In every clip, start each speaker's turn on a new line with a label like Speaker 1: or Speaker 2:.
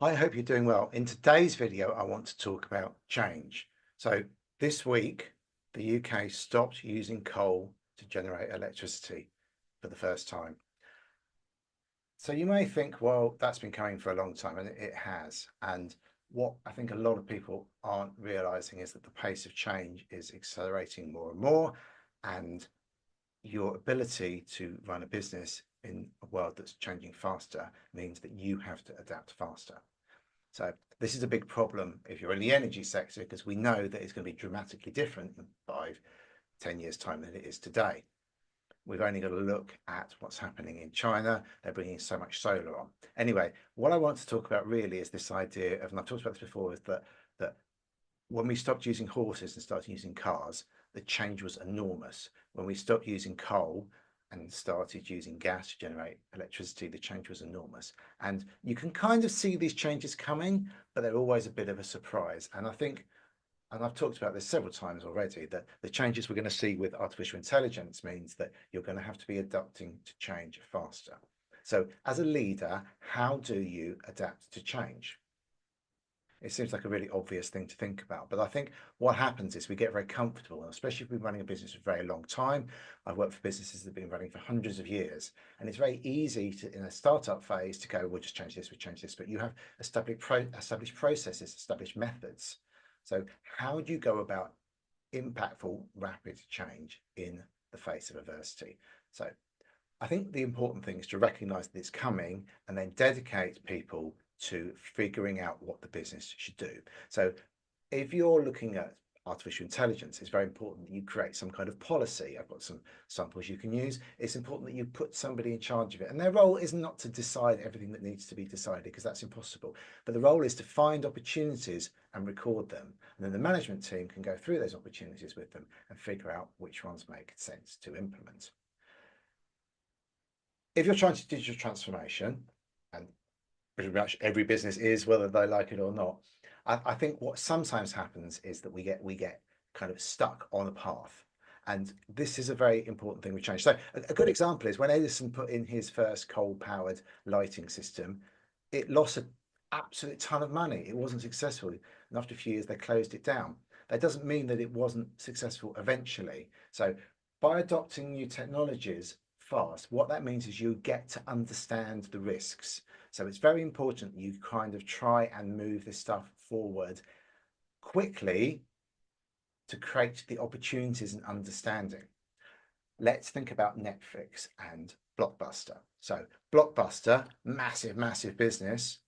Speaker 1: I hope you're doing well. In today's video, I want to talk about change. So this week, the UK stopped using coal to generate electricity for the first time. So you may think, well, that's been coming for a long time, and it has. And what I think a lot of people aren't realizing is that the pace of change is accelerating more and more, and your ability to run a business in a world that's changing faster means that you have to adapt faster. So this is a big problem if you're in the energy sector, because we know that it's going to be dramatically different in 5, 10 years time than it is today. We've only got to look at what's happening in China. They're bringing so much solar on. Anyway, what I want to talk about really is this idea of, and I've talked about this before, is that when we stopped using horses and started using cars, the change was enormous. When we stopped using coal and started using gas to generate electricity, the change was enormous. And you can kind of see these changes coming, but they're always a bit of a surprise. And I think, and I've talked about this several times already, that the changes we're going to see with artificial intelligence means that you're going to have to be adapting to change faster. So as a leader, how do you adapt to change? It seems like a really obvious thing to think about, but I think what happens is we get very comfortable, and especially if we've been running a business for a very long time. I've worked for businesses that have been running for hundreds of years, and it's very easy to, in a startup phase, to go, we'll just change this, we'll change this, but you have established processes, established methods. So how do you go about impactful, rapid change in the face of adversity? So I think the important thing is to recognize that it's coming and then dedicate people to figuring out what the business should do. So if you're looking at artificial intelligence, it's very important that you create some kind of policy. I've got some samples you can use. It's important that you put somebody in charge of it. And their role is not to decide everything that needs to be decided, because that's impossible. But the role is to find opportunities and record them. And then the management team can go through those opportunities with them and figure out which ones make sense to implement. If you're trying to do digital transformation, and pretty much every business is, whether they like it or not, I think what sometimes happens is that we get kind of stuck on a path. And this is a very important thing we change. So a good example is when Edison put in his first coal-powered lighting system, it lost an absolute ton of money. It wasn't successful. And after a few years, they closed it down. That doesn't mean that it wasn't successful eventually. So by adopting new technologies fast, what that means is you get to understand the risks. So it's very important that you kind of try and move this stuff forward quickly to create the opportunities and understanding. Let's think about Netflix and Blockbuster. So Blockbuster, massive, massive business.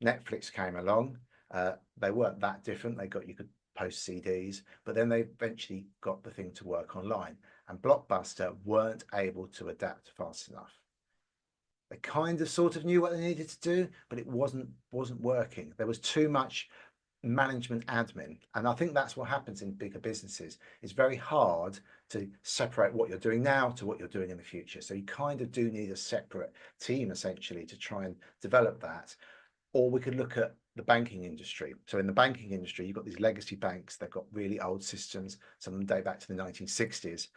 Speaker 1: Netflix came along. They weren't that different. You could post CDs, but then they eventually got the thing to work online. And Blockbuster weren't able to adapt fast enough. They kind of sort of knew what they needed to do, but it wasn't working. There was too much management admin. And I think that's what happens in bigger businesses. It's very hard to separate what you're doing now to what you're doing in the future. So you kind of do need a separate team essentially to try and develop that. Or we could look at the banking industry. So in the banking industry, you've got these legacy banks. They've got really old systems. Some of them date back to the 1960s.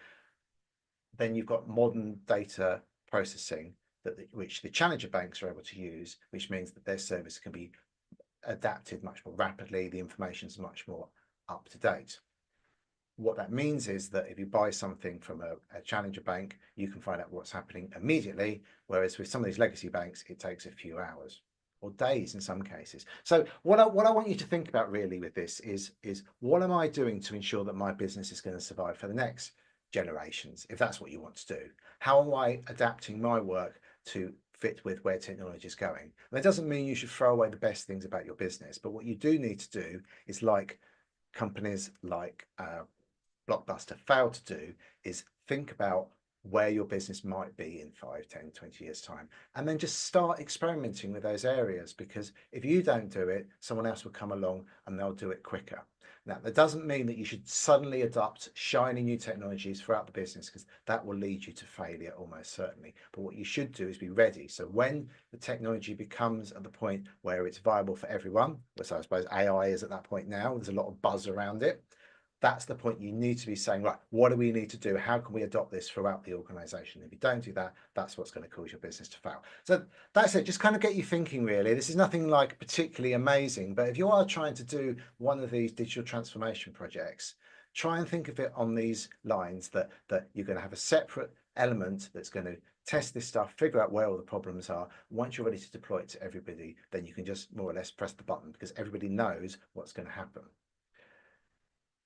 Speaker 1: Then you've got modern data processing which the challenger banks are able to use, which means that their service can be adapted much more rapidly. The information is much more up to date. What that means is that if you buy something from a challenger bank, you can find out what's happening immediately, whereas with some of these legacy banks, it takes a few hours or days in some cases. So what I want you to think about really with this is what am I doing to ensure that my business is going to survive for the next generations, if that's what you want to do? How am I adapting my work to fit with where technology is going? And that doesn't mean you should throw away the best things about your business, but what you do need to do is, like companies like Blockbuster failed to do, is think about where your business might be in 5, 10, 20 years time, and then just start experimenting with those areas, because if you don't do it, someone else will come along and they'll do it quicker. Now, that doesn't mean that you should suddenly adopt shiny new technologies throughout the business, because that will lead you to failure almost certainly. But what you should do is be ready. So when the technology becomes at the point where it's viable for everyone, so I suppose AI is at that point now, there's a lot of buzz around it. that's the point. You need to be saying, right, what do we need to do? How can we adopt this throughout the organization? If you don't do that, that's what's going to cause your business to fail. So that's it. Just kind of get you thinking, really. This is nothing like particularly amazing, but if you are trying to do one of these digital transformation projects, try and think of it on these lines, that you're going to have a separate element that's going to test this stuff, figure out where all the problems are. Once you're ready to deploy it to everybody, then you can just more or less press the button, because everybody knows what's going to happen.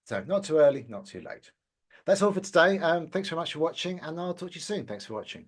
Speaker 1: So not too early, not too late. That's all for today. Thanks very much for watching, and I'll talk to you soon. Thanks for watching.